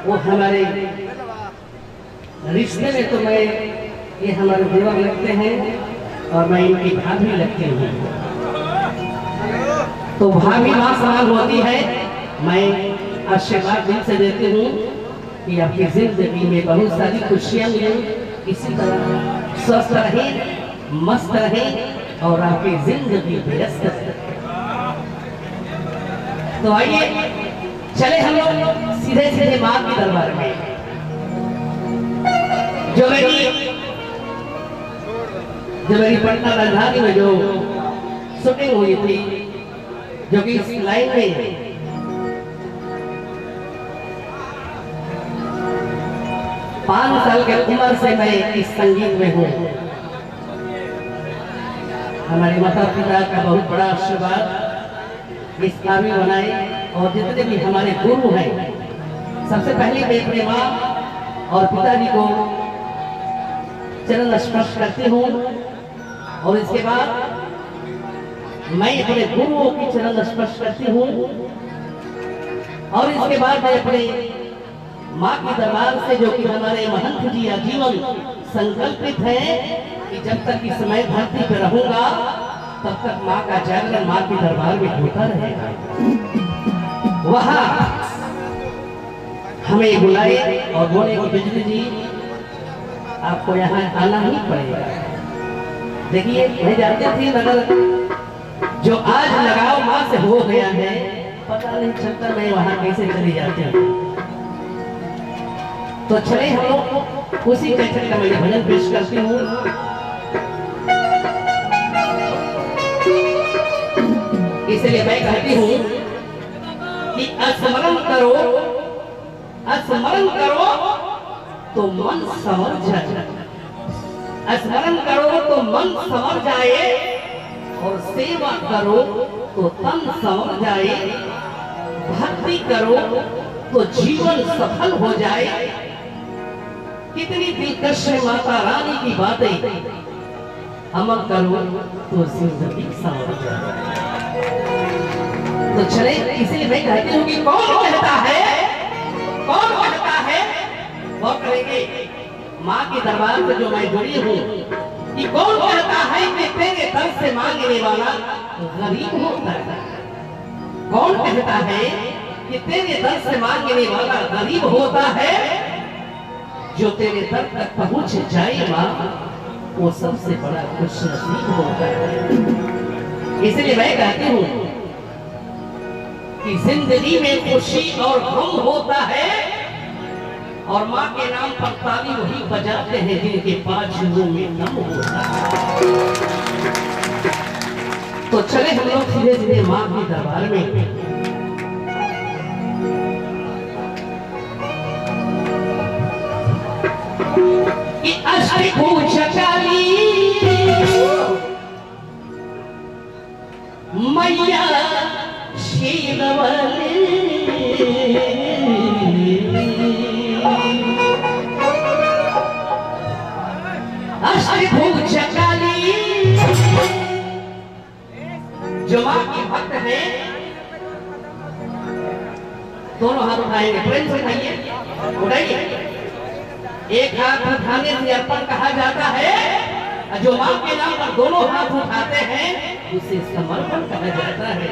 वो हमारे रिश्ते में तो मैं ये हमारे देवर लगते हैं और मैं इनकी भाभी लगती हूँ। तो भाभी माँ समान होती है। मैं आशीर्वाद दिल से देती हूँ कि आपकी जिंदगी में बहुत सारी खुशियाँ मिले, इसी तरह स्वस्थ रहे, मस्त रहे और आपकी जिंदगी व्यस्त रहे। तो आइए चले हम लोग सीधे सीधे माँ के दरबार में। जो मेरी पटना राजधानी में जो शूटिंग हुई थी, जो कि इस लाइन में 5 साल की उम्र से मैं इस संगीत में हूँ। हमारे माता पिता का बहुत बड़ा आशीर्वाद इस काबिल बनाए और जितने भी हमारे गुरु हैं, सबसे पहले मैं अपने माँ और पिताजी को चरण स्पर्श करती हूँ और इसके बाद मैं अपने गुरुओं की चरण स्पर्श करती हूँ और इसके बाद मैं अपने माँ के दरबार से, जो कि हमारे महंत जी आजीवन संकल्पित है कि जब तक इस समय धरती पर रहूंगा तब तक माँ का जागरण माँ के दरबार में होता रहेगा। वहाँ हमें बुलाए और बोले कि बिजली जी आपको यहाँ आना ही पड़ेगा। देखिए नहीं जानते थे, मगर जो आज लगाव माँ से हो गया है, पता नहीं चलता मैं वहाँ कैसे चली जाती हूँ। तो चले हम लोग उसी कैसे का मैं भजन पेश करती हूँ। इसलिए मैं कहती हूँ कि स्मरण करो, स्मरण करो तो मन संवर जाए, स्मरण करो तो मन संवर जाए और सेवा करो तो तन संवर जाए, भक्ति करो तो जीवन सफल हो जाए। कितनी दिलकश है माता रानी की बातें, अमल करो तो जिंदगी संवर जाए। तो चले, इसलिए मैं कहती हूँ कि कौन कहता है, कौन कहता है वो करेंगे माँ के दरबार से जो मैं जुड़ी हूँ, कि कौन कहता है कि तेरे दर से मांगने वाला गरीब होता है। कौन कहता है कि तेरे दर से मांगने वाला गरीब होता है। जो तेरे दर तक पहुंच जाए माँ, वो सबसे बड़ा खुशनसीब होता है। इसलिए मैं कहती हूँ कि जिंदगी में खुशी और गम होता है और माँ के नाम पर ताली वही बजाते हैं जिनके बाजुओं में दम होता है। तो चले हम लोग धीरे धीरे माँ के दरबार में। कि अष्टभुजकाली मैया शेरवाली, अष्टभुजकाली जो माँ की भक्त है, दोनों हाथ उठाएंगे, प्रेम से उठाइए, उठाइए। एक हाथ उठाने से अर्पण कहा जाता है, जो माँ के नाम पर दोनों हाथ उठाते हैं उसे समर्पण कहा जाता है।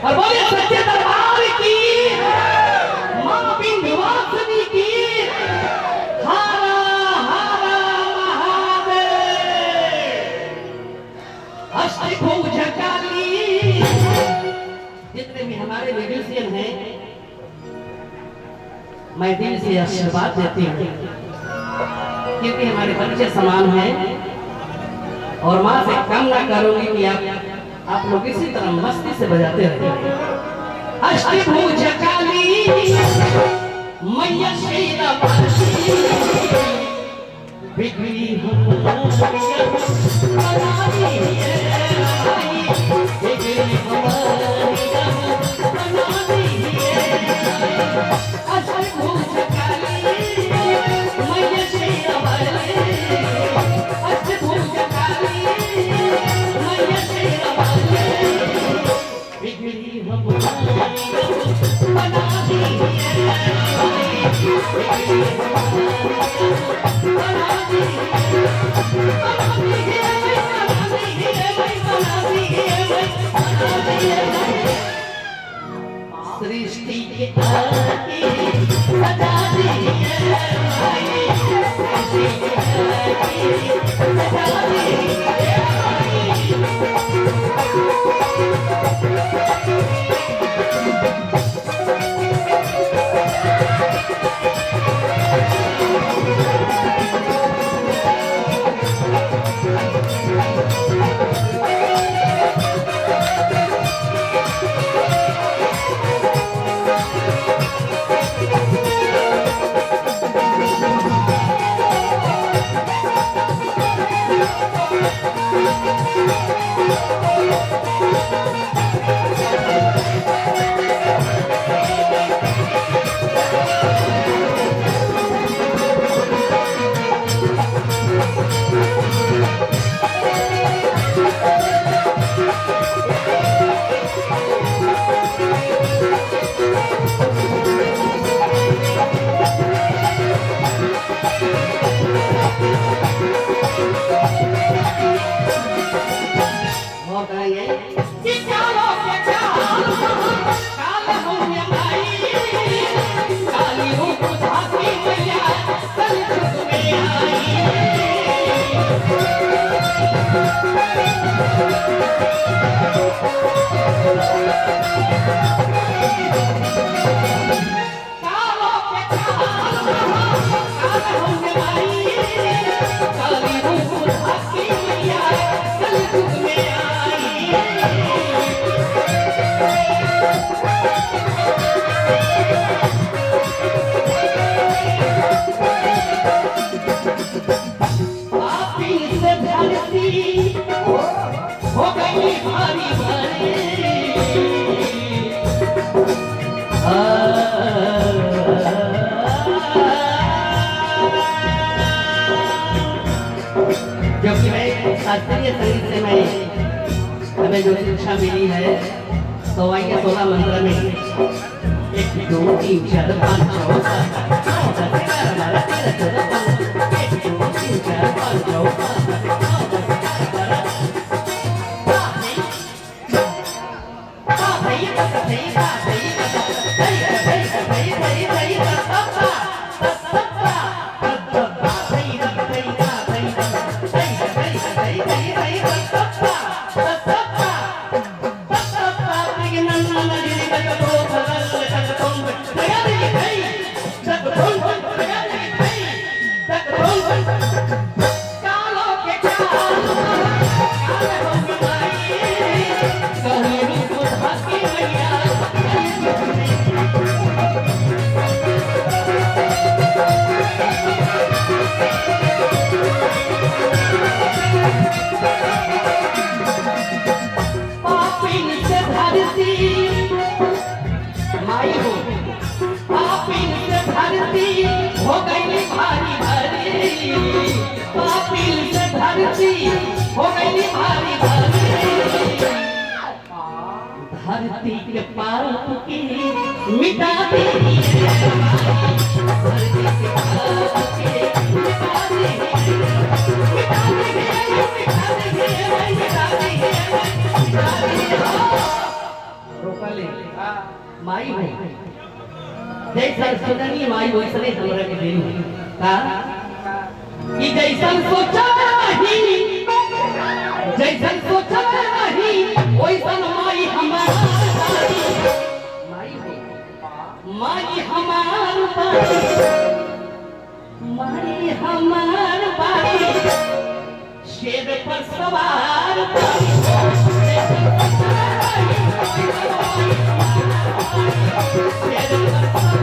और बोले सच्चे दरबार की, माँ विंध्यवासिनी की, हारा हारा महादेव। अष्टभुजकाली, जितने भी हमारे म्यूजिशियन हैं, मैं दिल से आशीर्वाद देती हूँ क्योंकि हमारे बच्चे समान हैं और माँ से कामना करूंगी कि आप लोग इसी तरह मस्ती से बजाते रहिए। अष्टभुजकाली मैया शेरवाली, बिगड़ी बना दी सृष्टि के आगे सजा दिए भाई, सृष्टि के आगे सजा दिए हो गई भारी जबकि मैं शास्त्रीय संगीत से मैं हमें जो शिक्षा मिली है तो आइए 16 मंत्र में 1 2 3 4 5 6 7 8 9 10 11 12 13 14 1 2 3 4 5 6 हो गई भारी भारी पापिल से धरती हो गई भारी भारी धरती के पाप की मिटा दी धरती के पाप की मिटा दी माई हो जैसा सुननी माई वैसने हमरा के देनी का कि जैसन सोचा नहीं जैसन सोचा नहीं वैसन माई हमार माई हमार माई हमार बाई शेर पर सवार शेर पर